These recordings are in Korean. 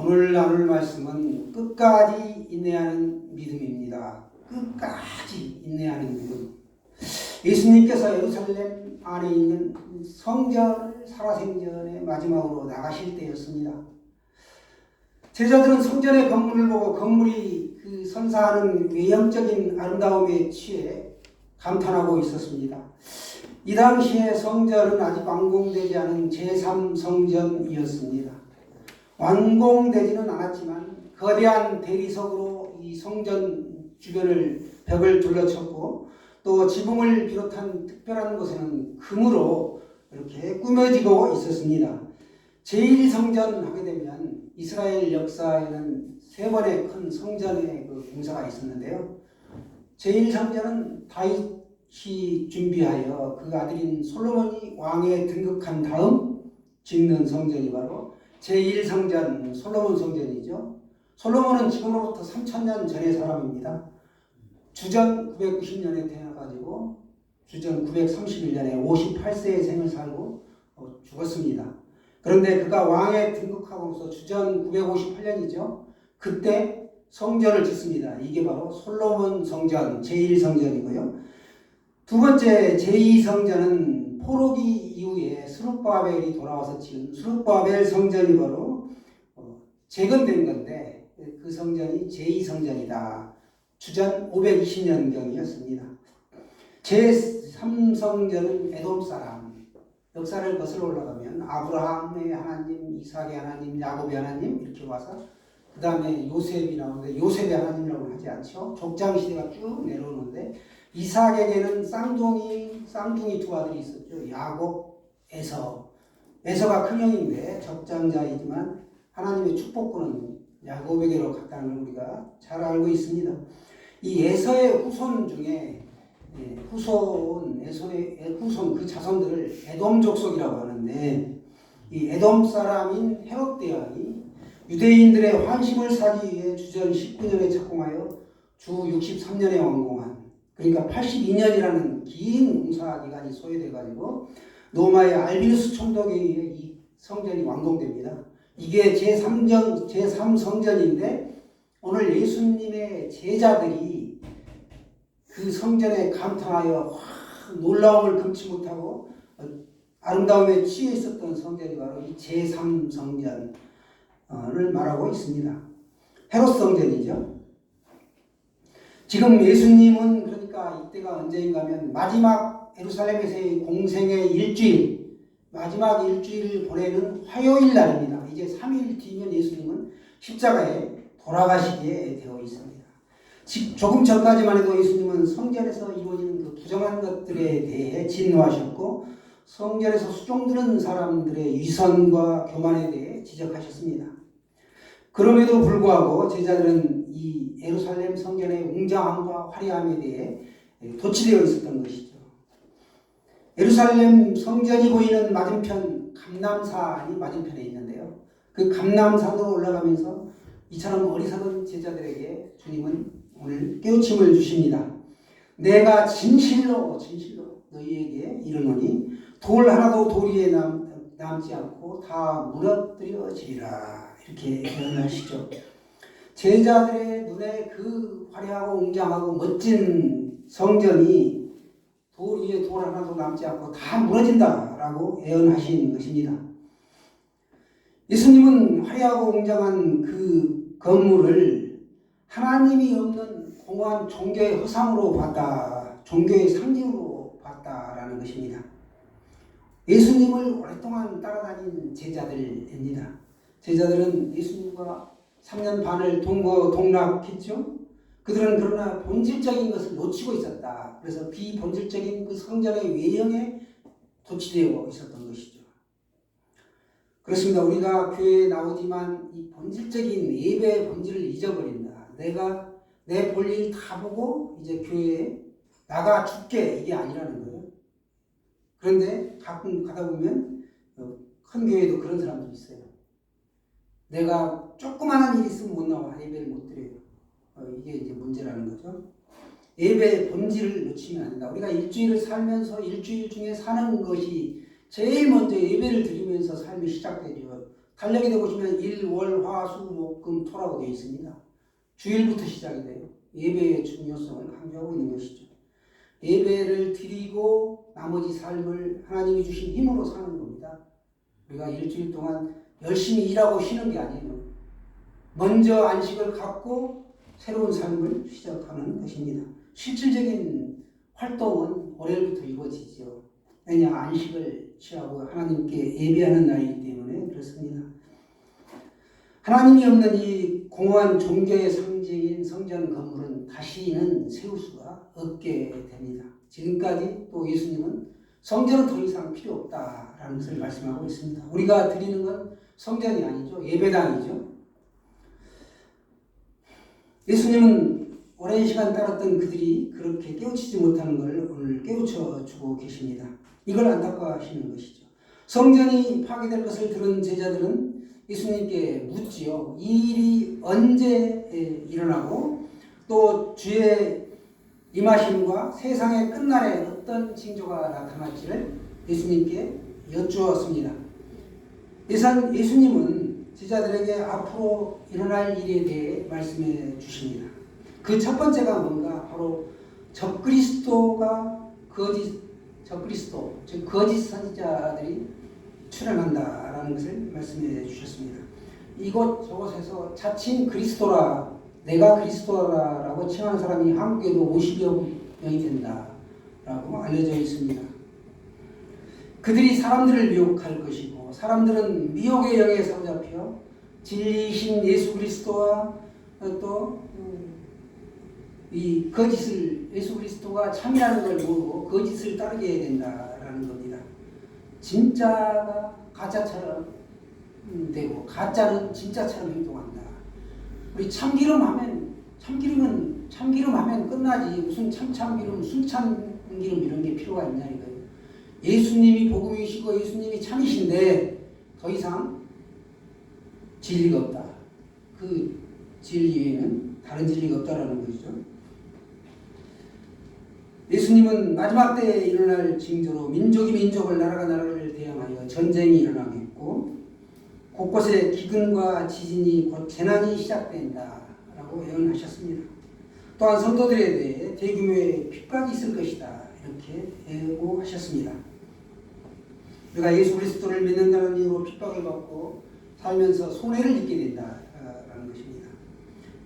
오늘 나눌 말씀은 끝까지 인내하는 믿음입니다. 끝까지 인내하는 믿음. 예수님께서 예루살렘 안에 있는 성전을 살아생전의 마지막으로 나가실 때였습니다. 제자들은 성전의 건물을 보고 건물이 그 선사하는 외형적인 아름다움에 취해 감탄하고 있었습니다. 이 당시에 성전은 아직 완공되지 않은 제3성전이었습니다. 완공되지는 않았지만 거대한 대리석으로 이 성전 주변을 벽을 둘러쳤고 또 지붕을 비롯한 특별한 곳에는 금으로 이렇게 꾸며지고 있었습니다. 제1성전 하게 되면 이스라엘 역사에는 세 번의 큰 성전의 그 공사가 있었는데요. 제1성전은 다윗이 준비하여 그 아들인 솔로몬이 왕에 등극한 다음 짓는 성전이 바로 제1성전 솔로몬 성전이죠. 솔로몬은 지금으로부터 3000년 전의 사람입니다. 주전 990년에 태어나가지고 주전 931년에 58세의 생을 살고 죽었습니다. 그런데 그가 왕에 등극하고서 주전 958년이죠. 그때 성전을 짓습니다. 이게 바로 솔로몬 성전 제1성전이고요. 두 번째 제2성전은 포로기 이후에 스룹바벨이 돌아와서 지은 스룹바벨 성전이 바로 재건된 건데 그 성전이 제2성전이다. 주전 520년경이었습니다. 제3성전은 에돔 사람, 역사를 거슬러 올라가면 아브라함의 하나님, 이삭의 하나님, 야곱의 하나님 이렇게 와서 그 다음에 요셉이 나오는데 요셉의 하나님이라고 하지 않죠. 족장시대가 쭉 내려오는데 이삭에게는 쌍둥이 두 아들이 있었죠. 야곱, 에서. 에서가 큰형인데 적장자이지만 하나님의 축복권은 야곱에게로 갔다는 걸 우리가 잘 알고 있습니다. 이 에서의 후손 중에 에서의 후손 그 자손들을 에돔 족속이라고 하는데 이 에돔 사람인 헤롯 대왕이 유대인들의 환심을 사기 위해 주전 19년에 착공하여 주 63년에 완공한 그러니까 82년이라는 긴 공사 기간이 소요돼가지고 로마의 알비누스 총독에 의해 이 성전이 완공됩니다. 이게 제3성전인데 오늘 예수님의 제자들이 그 성전에 감탄하여 놀라움을 금치 못하고 아름다움에 취해 있었던 성전이 바로 이 제3성전을 말하고 있습니다. 헤롯 성전이죠. 지금 예수님은 그러니까 이때가 언제인가 하면 마지막 예루살렘에서의 공생의 일주일, 마지막 일주일을 보내는 화요일 날입니다. 이제 3일 뒤면 예수님은 십자가에 돌아가시게 되어 있습니다. 조금 전까지만 해도 예수님은 성전에서 이루어지는 그 부정한 것들에 대해 진노하셨고 성전에서 수종드는 사람들의 위선과 교만에 대해 지적하셨습니다. 그럼에도 불구하고 제자들은 이 예루살렘 성전의 웅장함과 화려함에 대해 도취되어 있었던 것이죠. 예루살렘 성전이 보이는 맞은편 감람산이 맞은편에 있는데요. 그 감람산으로 올라가면서 이처럼 어리석은 제자들에게 주님은 오늘 깨우침을 주십니다. 내가 진실로 너희에게 이르노니 돌 하나도 돌 위에 남지 않고 다 무너뜨려지리라. 이렇게 표현하시죠. 제자들의 눈에 그 화려하고 웅장하고 멋진 성전이 돌 위에 돌 하나도 남지 않고 다 무너진다라고 예언하신 것입니다. 예수님은 화려하고 웅장한 그 건물을 하나님이 없는 공허한 종교의 허상으로 봤다. 종교의 상징으로 봤다라는 것입니다. 예수님을 오랫동안 따라다닌 제자들입니다. 제자들은 예수님과 3년 반을 동거동락했죠. 그들은 그러나 본질적인 것을 놓치고 있었다. 그래서 비본질적인 그 성전의 외형에 도취되어 있었던 것이죠. 그렇습니다. 우리가 교회에 나오지만 이 본질적인 예배의 본질을 잊어버린다. 내가 내 볼일 다 보고 이제 교회에 나가 죽게 이게 아니라는 거예요. 그런데 가끔 가다 보면 큰 교회도 그런 사람들이 있어요. 내가 조그마한 일 있으면 못 나와. 예배를 못 드려요. 이게 이제 문제라는 거죠. 예배의 본질을 놓치면 안 된다. 우리가 일주일을 살면서 일주일 중에 사는 것이 제일 먼저 예배를 드리면서 삶이 시작되죠. 달력에 보시면 일, 월, 화, 수, 목, 금, 토라고 되어 있습니다. 주일부터 시작이 돼요. 예배의 중요성을 강조하고 있는 것이죠. 예배를 드리고 나머지 삶을 하나님이 주신 힘으로 사는 겁니다. 우리가 일주일 동안 열심히 일하고 쉬는 게 아니에요. 먼저 안식을 갖고 새로운 삶을 시작하는 것입니다. 실질적인 활동은 월요일부터 이루어지죠. 왜냐, 안식을 취하고 하나님께 예배하는 날이기 때문에 그렇습니다. 하나님이 없는 이 공허한 종교의 상징인 성전 건물은 다시는 세울 수가 없게 됩니다. 지금까지 또 예수님은 성전은 더 이상 필요 없다라는 것을 말씀하고 있습니다. 우리가 드리는 건 성전이 아니죠. 예배당이죠. 예수님은 오랜 시간 따랐던 그들이 그렇게 깨우치지 못하는 것을 오늘 깨우쳐 주고 계십니다. 이걸 안타까워하시는 것이죠. 성전이 파괴될 것을 들은 제자들은 예수님께 묻지요. 이 일이 언제 일어나고 또 주의 임하심과 세상의 끝날에 어떤 징조가 나타날지를 예수님께 여쭈었습니다. 예수님은 제자들에게 앞으로 일어날 일에 대해 말씀해 주십니다. 그 첫 번째가 뭔가 바로 적그리스도가 즉 거짓 선지자들이 출현한다라는 것을 말씀해 주셨습니다. 이곳저곳에서 자칭 그리스도라, 내가 그리스도라라고 칭하는 사람이 한국에도 50여 명이 된다라고 알려져 있습니다. 그들이 사람들을 미혹할 것이고 사람들은 미혹의 영에 사로잡혀 진리이신 예수 그리스도와 또 이 거짓을 예수 그리스도가 참이라는 걸 모르고 거짓을 따르게 된다라는 겁니다. 진짜가 가짜처럼 되고 가짜는 진짜처럼 행동한다. 우리 참기름 하면 끝나지 무슨 참기름, 순참기름 이런 게 필요가 있냐 이거예요. 예수님이 복음이시고 예수님이 참이신데 더 이상 진리가 없다. 그 진리에는 다른 진리가 없다라는 것이죠. 예수님은 마지막 때에 일어날 징조로 민족이 민족을 나라가 나라를 대항하여 전쟁이 일어나겠고 곳곳에 기근과 지진이 곧 재난이 시작된다라고 예언하셨습니다. 또한 성도들에 대해 대규모의 핍박이 있을 것이다 이렇게 예고하셨습니다. 우리가 예수 그리스도를 믿는다는 이유로 핍박을 받고 살면서 손해를 입게 된다라는 것입니다.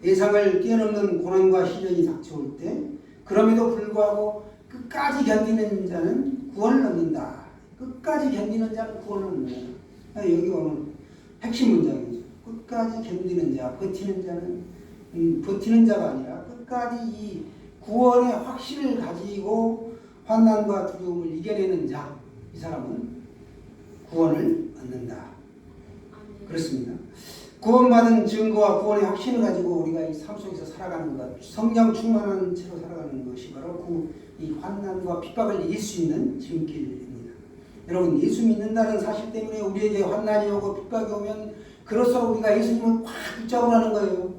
예상을 뛰어넘는 고난과 시련이 닥쳐올 때 그럼에도 불구하고 끝까지 견디는 자는 구원을 얻는다. 끝까지 견디는 자는 구원을 얻는다. 여기 오늘 핵심 문장이죠. 끝까지 견디는 자, 버티는 자는 버티는 자가 아니라 끝까지 이 구원의 확신을 가지고 환난과 두려움을 이겨내는 자, 이 사람은 구원을 얻는다. 그렇습니다. 구원받은 증거와 구원의 확신을 가지고 우리가 이 삶 속에서 살아가는 것, 성령 충만한 채로 살아가는 것이 바로 이 환난과 핍박을 이길 수 있는 지름길입니다. 여러분, 예수 믿는다는 사실 때문에 우리에게 환난이 오고 핍박이 오면 그럴수록 우리가 예수님을 확 붙잡으라는 거예요.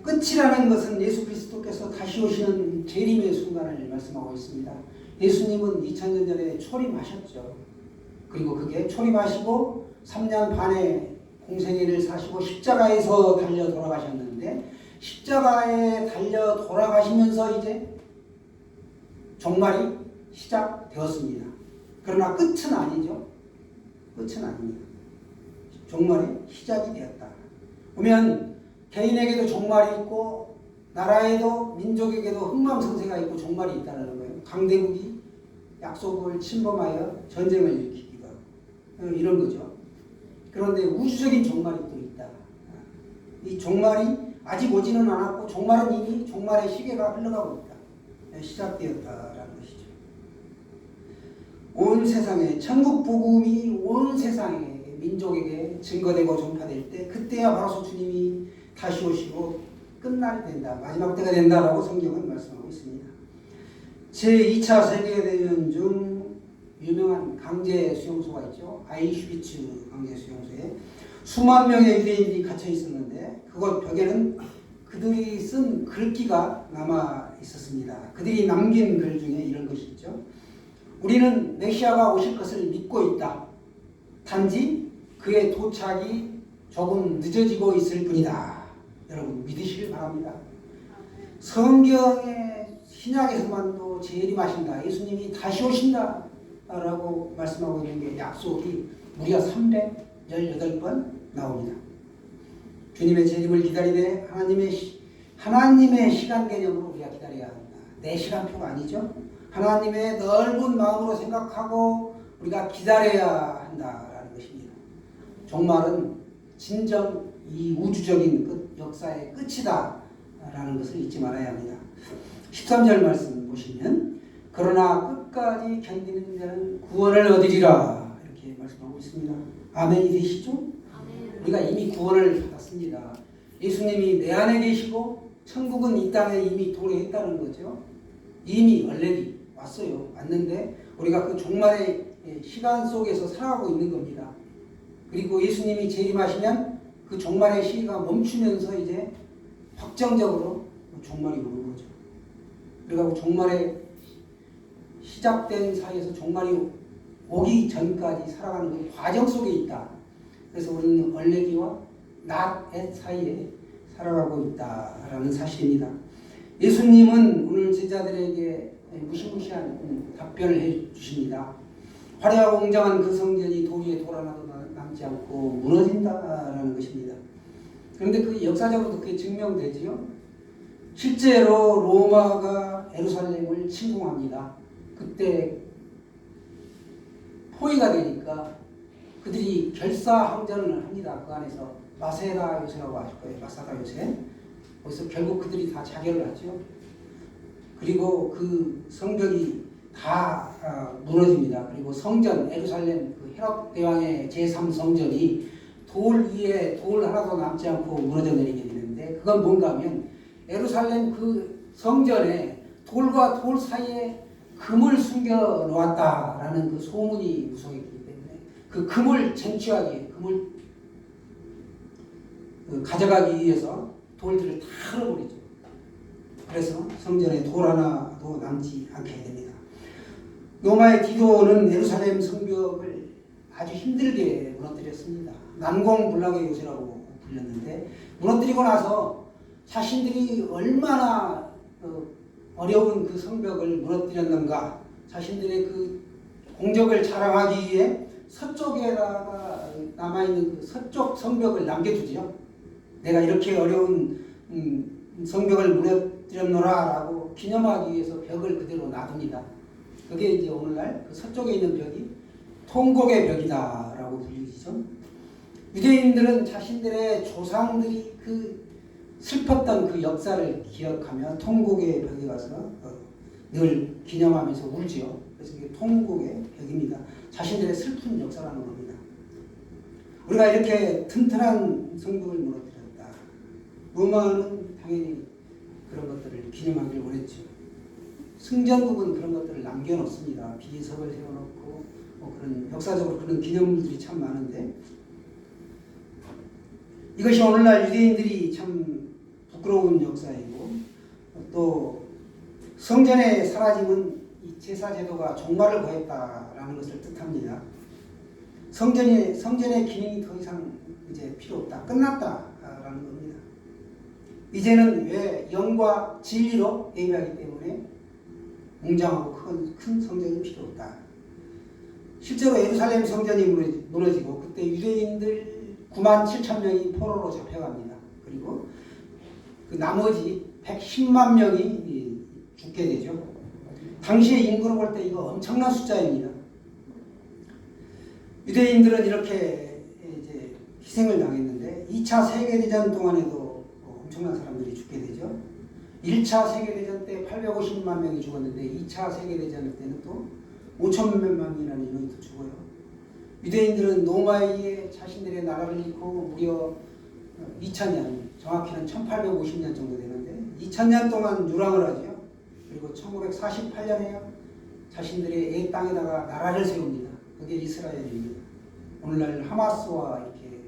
끝이라는 것은 예수 그리스도께서 다시 오시는 재림의 순간을 말씀하고 있습니다. 예수님은 2000년 전에 초림하셨죠. 그리고 그게 초림하시고 3년 반의 공생애를 사시고 십자가에서 달려 돌아가셨는데 십자가에 달려 돌아가시면서 이제 종말이 시작되었습니다. 그러나 끝은 아니죠. 끝은 아닙니다. 종말이 시작이 되었다. 보면 개인에게도 종말이 있고 나라에도 민족에게도 흥망성쇠가 있고 종말이 있다는 거예요. 강대국이 약속을 침범하여 전쟁을 일으키기도 하고 이런 거죠. 그런데 우주적인 종말이 또 있다. 이 종말이 아직 오지는 않았고 종말은 이미 종말의 시계가 흘러가고 있다. 시작되었다라는 것이죠. 온 세상에 천국 복음이 온 세상에 민족에게 증거되고 전파될 때 그때야 바로 주님이 다시 오시고 끝날이 된다. 마지막 때가 된다라고 성경은 말씀하고 있습니다. 제2차 세계대전 중 유명한 강제 수용소가 있죠. 아이슈비츠 강제 수용소에 수만 명의 유대인들이 갇혀 있었는데 그곳 벽에는 그들이 쓴 글귀가 남아 있었습니다. 그들이 남긴 글 중에 이런 것이 있죠. 우리는 메시아가 오실 것을 믿고 있다. 단지 그의 도착이 조금 늦어지고 있을 뿐이다. 여러분 믿으시길 바랍니다. 성경의 신약에서만도 재림하신다. 예수님이 다시 오신다. 라고 말씀하고 있는 게 약속이 무려 318번 나옵니다. 주님의 재림을 기다리되 하나님의 시간 개념으로 우리가 기다려야 합니다. 내 시간표가 아니죠. 하나님의 넓은 마음으로 생각하고 우리가 기다려야 한다라는 것입니다. 종말은 진정 이 우주적인 역사의 끝이다 라는 것을 잊지 말아야 합니다. 13절 말씀 보시면 그러나 끝까지 견디는 자는 구원을 얻으리라 이렇게 말씀하고 있습니다. 아멘이 되시죠? 아멘. 우리가 이미 구원을 받았습니다. 예수님이 내 안에 계시고 천국은 이 땅에 이미 도래했다는 거죠. 이미 얼레디 왔어요. 왔는데 우리가 그 종말의 시간 속에서 살아가고 있는 겁니다. 그리고 예수님이 재림하시면 그 종말의 시기가 멈추면서 이제 확정적으로 종말이 오는 거죠. 그리고 종말의 시작된 사이에서 종말이 오기 전까지 살아가는 그 과정 속에 있다. 그래서 우리는 얼레디와 낫의 사이에 살아가고 있다라는 사실입니다. 예수님은 오늘 제자들에게 무시무시한 답변을 해 주십니다. 화려하고 웅장한 그 성전이 돌 위에 돌 하나도 남지 않고 무너진다라는 것입니다. 그런데 그 역사적으로도 그게 증명되지요. 실제로 로마가 예루살렘을 침공합니다. 그때 포위가 되니까 그들이 결사항전을 합니다. 그 안에서 마세다 요새라고 아실 거예요. 마사다 요새. 거기서 결국 그들이 다 자결을 하죠. 그리고 그 성벽이 다 무너집니다. 그리고 성전 예루살렘 그 헤롯 대왕의 제3성전이 돌 위에 돌 하나도 남지 않고 무너져 내리게 되는데 그건 뭔가 하면 예루살렘 그 성전에 돌과 돌 사이에 금을 숨겨 놓았다라는 그 소문이 무성했기 때문에 그 금을 쟁취하기, 금을 가져가기 위해서 돌들을 다 헐어버리죠. 그래서 성전에 돌 하나도 남지 않게 됩니다. 로마의 디도는 예루살렘 성벽을 아주 힘들게 무너뜨렸습니다. 난공불락의 요새라고 불렸는데 무너뜨리고 나서 자신들이 얼마나 어려운 그 성벽을 무너뜨렸는가 자신들의 그 공적을 자랑하기 위해 서쪽에다가 남아있는 그 서쪽 성벽을 남겨두지요. 내가 이렇게 어려운 성벽을 무너뜨렸노라 라고 기념하기 위해서 벽을 그대로 놔둡니다. 그게 이제 오늘날 그 서쪽에 있는 벽이 통곡의 벽이다 라고 불리죠. 유대인들은 자신들의 조상들이 그 슬펐던 그 역사를 기억하며 통곡의 벽에 가서 늘 기념하면서 울지요. 그래서 이게 통곡의 벽입니다. 자신들의 슬픈 역사라는 겁니다. 우리가 이렇게 튼튼한 성벽을 무너뜨렸다. 로마는 당연히 그런 것들을 기념하기를 원했죠. 승전국은 그런 것들을 남겨놓습니다. 비석을 세워놓고 그런 역사적으로 그런 기념물들이 참 많은데 이것이 오늘날 유대인들이 참 부끄러운 역사이고 또 성전의 사라짐은 이 제사 제도가 종말을 거했다라는 것을 뜻합니다. 성전의 기능이 더 이상 이제 필요 없다, 끝났다라는 겁니다. 이제는 왜 영과 진리로 예배하기 때문에 웅장하고 큰 성전이 필요 없다. 실제로 예루살렘 성전이 무너지고 그때 유대인들 9만 7천 명이 포로로 잡혀갑니다. 그리고 그 나머지 110만 명이 죽게 되죠. 당시의 인구로 볼 때 이거 엄청난 숫자입니다. 유대인들은 이렇게 이제 희생을 당했는데 2차 세계대전 동안에도 엄청난 사람들이 죽게 되죠. 1차 세계대전 때 850만 명이 죽었는데 2차 세계대전 때는 또 5천만 명이라는 인원이 더 죽어요. 유대인들은 로마에 의해 자신들의 나라를 잃고 무려 2000년, 정확히는 1850년 정도 되는데 2000년 동안 유랑을 하죠. 그리고 1948년에 자신들의 애 땅에다가 나라를 세웁니다. 그게 이스라엘입니다. 오늘날 하마스와 이렇게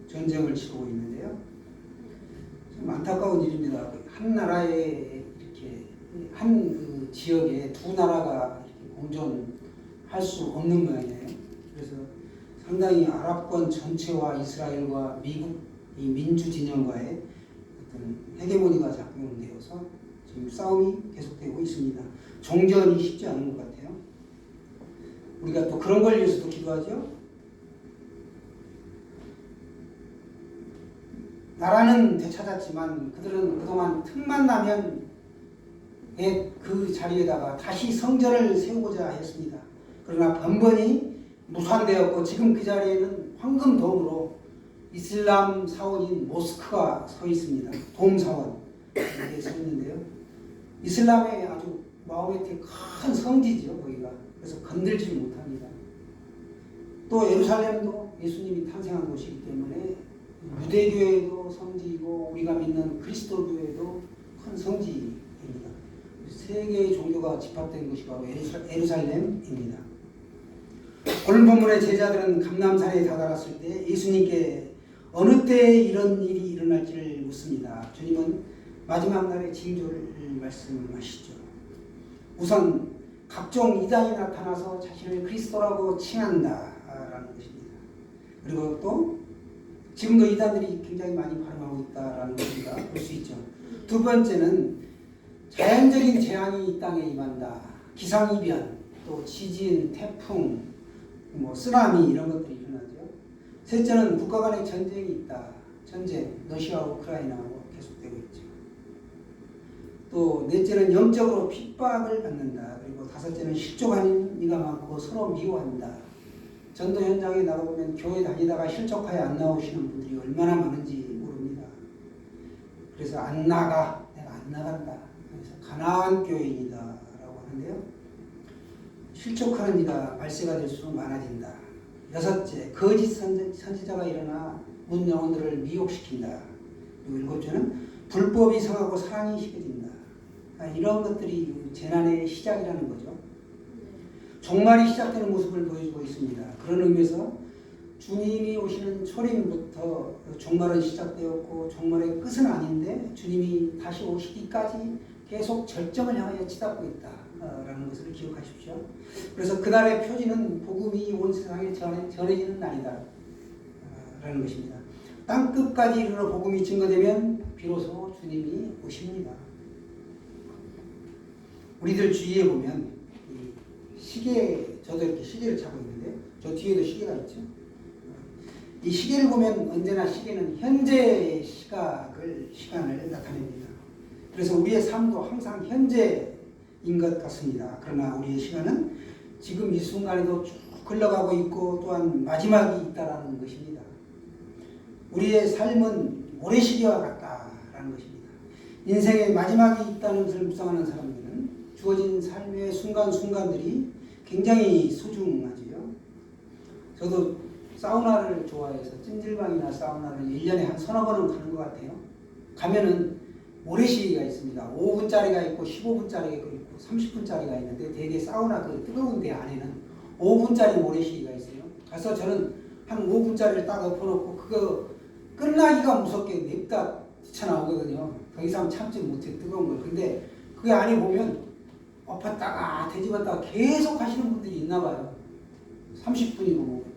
전쟁을 치르고 있는데요. 좀 안타까운 일입니다. 한 나라에 이렇게 한 그 지역에 두 나라가 이렇게 공존할 수 없는 모양이에요. 그래서 상당히 아랍권 전체와 이스라엘과 미국 이 민주 진영과의 어떤 헤게모니가 작용되어서 지금 싸움이 계속되고 있습니다. 종전이 쉽지 않은 것 같아요. 우리가 또 그런 걸 위해서도 기도하죠. 나라는 되찾았지만 그들은 그동안 틈만 나면 그 자리에다가 다시 성전을 세우고자 했습니다. 그러나 번번이 무산되었고 지금 그 자리에는 황금돔으로 이슬람 사원인 모스크가 서 있습니다. 돔사원 이게 서 있는데요. 이슬람의 아주 마음에 되게 큰 성지죠 거기가. 그래서 건들지 못합니다. 또 예루살렘도 예수님이 탄생한 곳이기 때문에 유대교회도 성지이고 우리가 믿는 그리스도교회도 큰 성지입니다. 세 개의 종교가 집합된 것이 바로 예루살렘입니다. 오늘 본문의 제자들은 감람산에 다다랐을 때 예수님께 어느 때에 이런 일이 일어날지를 묻습니다. 주님은 마지막 날의 징조를 말씀하시죠. 우선 각종 이단이 나타나서 자신을 그리스도라고 칭한다라는 것입니다. 그리고 또 지금도 이단들이 굉장히 많이 발음하고 있다라는 걸 우리가 볼 수 있죠. 두 번째는 자연적인 재앙이 이 땅에 임한다. 기상이변, 또 지진, 태풍, 쓰나미 이런 것들이 일어나죠. 셋째는 국가 간의 전쟁이 있다. 전쟁, 러시아와 우크라이나하고 계속되고 있죠. 또 넷째는 영적으로 핍박을 받는다. 그리고 다섯째는 실족하는 이가 많고 서로 미워한다. 전도 현장에 나가보면 교회 다니다가 실족하여 안 나오시는 분들이 얼마나 많은지 모릅니다. 그래서 안 나가, 내가 안 나간다. 그래서 가난한 교인이다 라고 하는데요. 실족하는 이가 발생가 될수록 많아진다. 여섯째, 거짓 선지자가 일어나 문 영혼들을 미혹시킨다. 그리고 일곱째는 불법이 성하고 사랑이 식어진다. 이런 것들이 재난의 시작이라는 거죠. 종말이 시작되는 모습을 보여주고 있습니다. 그런 의미에서 주님이 오시는 초림부터 종말은 시작되었고 종말의 끝은 아닌데 주님이 다시 오시기까지 계속 절정을 향하여 치닫고 있다라는 것을 기억하십시오. 그래서 그날의 표지는 복음이 온 세상에 전해지는 날이다 라는 것입니다. 땅끝까지 이르러 복음이 증거되면 비로소 주님이 오십니다. 우리들 주위에 보면 시계, 저도 이렇게 시계를 차고 있는데 저 뒤에도 시계가 있죠. 이 시계를 보면 언제나 시계는 현재 시간을 나타냅니다. 그래서 우리의 삶도 항상 현재인 것 같습니다. 그러나 우리의 시간은 지금 이 순간에도 쭉 흘러가고 있고 또한 마지막이 있다라는 것입니다. 우리의 삶은 모래시계와 같다라는 것입니다. 인생의 마지막이 있다는 것을 묵상하는 사람들은 주어진 삶의 순간순간들이 굉장히 소중하지요. 저도 사우나를 좋아해서 찜질방이나 사우나를 1년에 한 서너 번은 가는 것 같아요. 가면은 모래시계가 있습니다. 5분짜리가 있고 15분짜리가 있고 30분짜리가 있는데 대개 사우나 그 뜨거운 데 안에는 5분짜리 모래시계가 있어요. 그래서 저는 한 5분짜리를 딱 엎어놓고 그거 끝나기가 무섭게 냅다 뛰쳐나오거든요. 더 이상 참지 못해 뜨거운 걸. 근데 그 안에 보면 엎었다가 뒤집었다가 계속 하시는 분들이 있나 봐요. 30분이고 뭐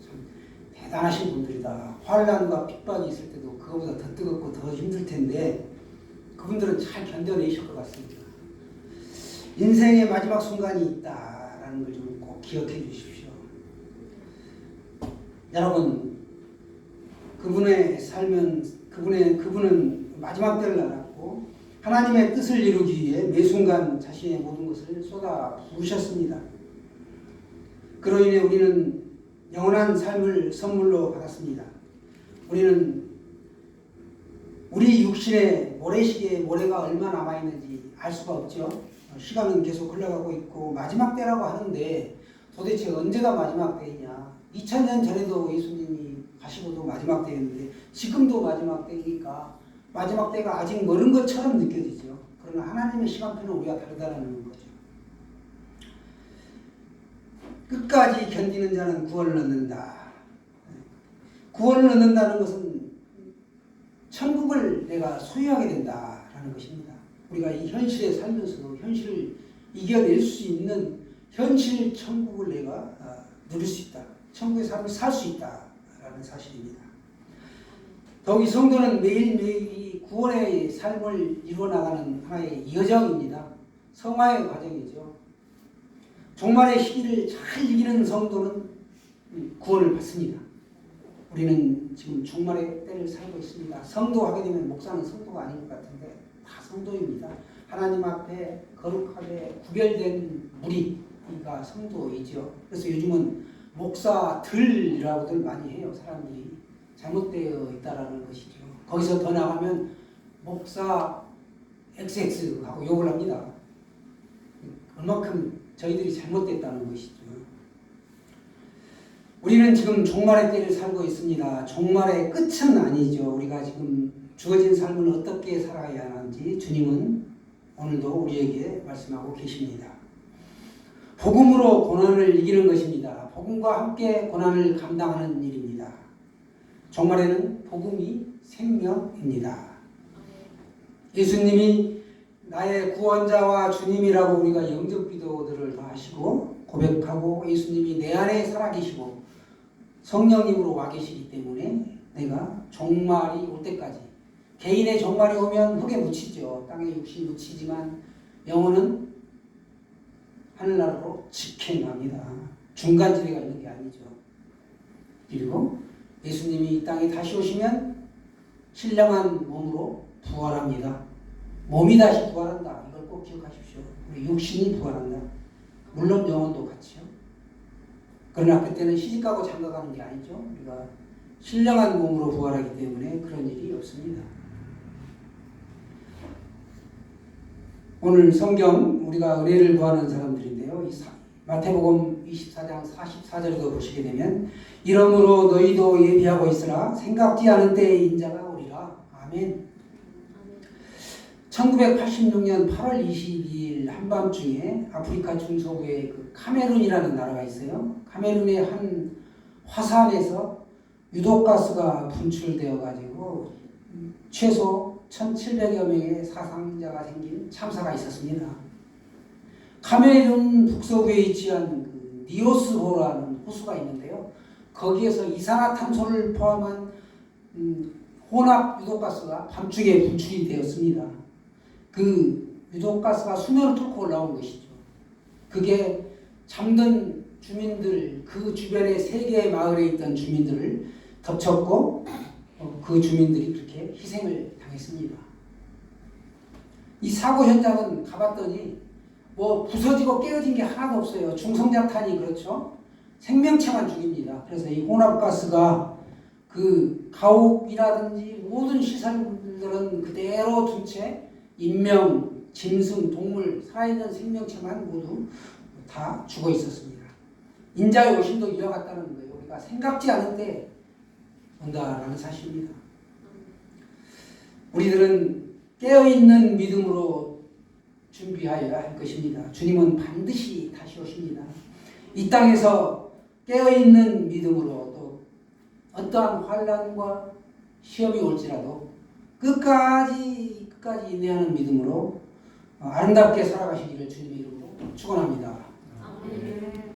참 대단하신 분들이다. 환란과 핍박이 있을 때도 그거보다 더 뜨겁고 더 힘들 텐데 그분들은 잘 견뎌내실 것 같습니다. 인생의 마지막 순간이 있다라는 걸 좀 꼭 기억해 주십시오. 여러분, 그분의 삶은 그분은 마지막 때를 알았고 하나님의 뜻을 이루기 위해 매 순간 자신의 모든 것을 쏟아 부으셨습니다. 그로 인해 우리는 영원한 삶을 선물로 받았습니다. 우리는 우리 육신의 모래시계에 모래가 얼마 남아있는지 알 수가 없죠. 시간은 계속 흘러가고 있고 마지막 때라고 하는데 도대체 언제가 마지막 때이냐. 2000년 전에도 예수님이 가시고도 마지막 때였는데 지금도 마지막 때이니까 마지막 때가 아직 멀은 것처럼 느껴지죠. 그러나 하나님의 시간표는 우리가 다르다는 거죠. 끝까지 견디는 자는 구원을 얻는다. 구원을 얻는다는 것은 천국을 내가 소유하게 된다라는 것입니다. 우리가 이 현실에 살면서도 현실을 이겨낼 수 있는 현실 천국을 내가 누릴 수 있다. 천국의 삶을 살 수 있다라는 사실입니다. 더욱이 성도는 매일매일이 구원의 삶을 이루어나가는 하나의 여정입니다. 성화의 과정이죠. 종말의 시기를 잘 이기는 성도는 구원을 받습니다. 우리는 지금 종말의 때를 살고 있습니다. 성도 하게 되면 목사는 성도가 아닌 것 같은데 다 성도입니다. 하나님 앞에 거룩하게 구별된 무리가 성도이죠. 그래서 요즘은 목사들이라고들 많이 해요. 사람들이 잘못되어 있다라는 것이죠. 거기서 더 나가면 목사 XX하고 욕을 합니다. 얼마큼 저희들이 잘못됐다는 것이죠. 우리는 지금 종말의 때를 살고 있습니다. 종말의 끝은 아니죠. 우리가 지금 주어진 삶을 어떻게 살아야 하는지 주님은 오늘도 우리에게 말씀하고 계십니다. 복음으로 고난을 이기는 것입니다. 복음과 함께 고난을 감당하는 일입니다. 종말에는 복음이 생명입니다. 예수님이 나의 구원자와 주님이라고 우리가 영접기도들을 다 하시고 고백하고 예수님이 내 안에 살아계시고 성령님으로 와 계시기 때문에 내가 종말이 올 때까지, 개인의 종말이 오면 흙에 묻히죠. 땅에 육신이 묻히지만 영혼은 하늘나라로 직행합니다. 중간지대가 있는 게 아니죠. 그리고 예수님이 이 땅에 다시 오시면 신령한 몸으로 부활합니다. 몸이 다시 부활한다. 이걸 꼭 기억하십시오. 우리 육신이 부활한다. 물론 영혼도 같이요. 그러나 그때는 시집가고 장가가는 게 아니죠. 우리가 신령한 몸으로 부활하기 때문에 그런 일이 없습니다. 오늘 성경 우리가 은혜를 구하는 사람들인데요. 마태복음 24장 44절도 보시게 되면 이러므로 너희도 예비하고 있으라 생각지 않은 때에 인자가 오리라. 아멘. 1986년 8월 22일 한밤중에 아프리카 중서부의 그 카메룬이라는 나라가 있어요. 카메룬의 한 화산에서 유독가스가 분출되어 가지고 최소 1,700여 명의 사상자가 생긴 참사가 있었습니다. 카메룬 북서부에 위치한 그 니오스호라는 호수가 있는데요. 거기에서 이산화탄소를 포함한 혼합 유독가스가 밤중에 분출이 되었습니다. 그 유독가스가 수면을 뚫고 올라온 것이죠. 그게 잠든 주민들, 그 주변의 세 개의 마을에 있던 주민들을 덮쳤고 그 주민들이 그렇게 희생을 당했습니다. 이 사고 현장은 가봤더니 뭐 부서지고 깨어진 게 하나도 없어요. 중성자탄이 그렇죠. 생명체만 죽입니다. 그래서 이 혼합가스가 그 가옥이라든지 모든 시설들은 그대로 둔 채 인명, 짐승, 동물, 살아있는 생명체만 모두 다 죽어 있었습니다. 인자의 오심도 이와 같다는 거예요. 우리가 생각지 않은 때 온다라는 사실입니다. 우리들은 깨어있는 믿음으로 준비하여야 할 것입니다. 주님은 반드시 다시 오십니다. 이 땅에서 깨어있는 믿음으로 또 어떠한 환난과 시험이 올지라도 끝까지 인내하는 믿음으로 아름답게 살아가시기를 주님의 이름으로 축원합니다. 아멘.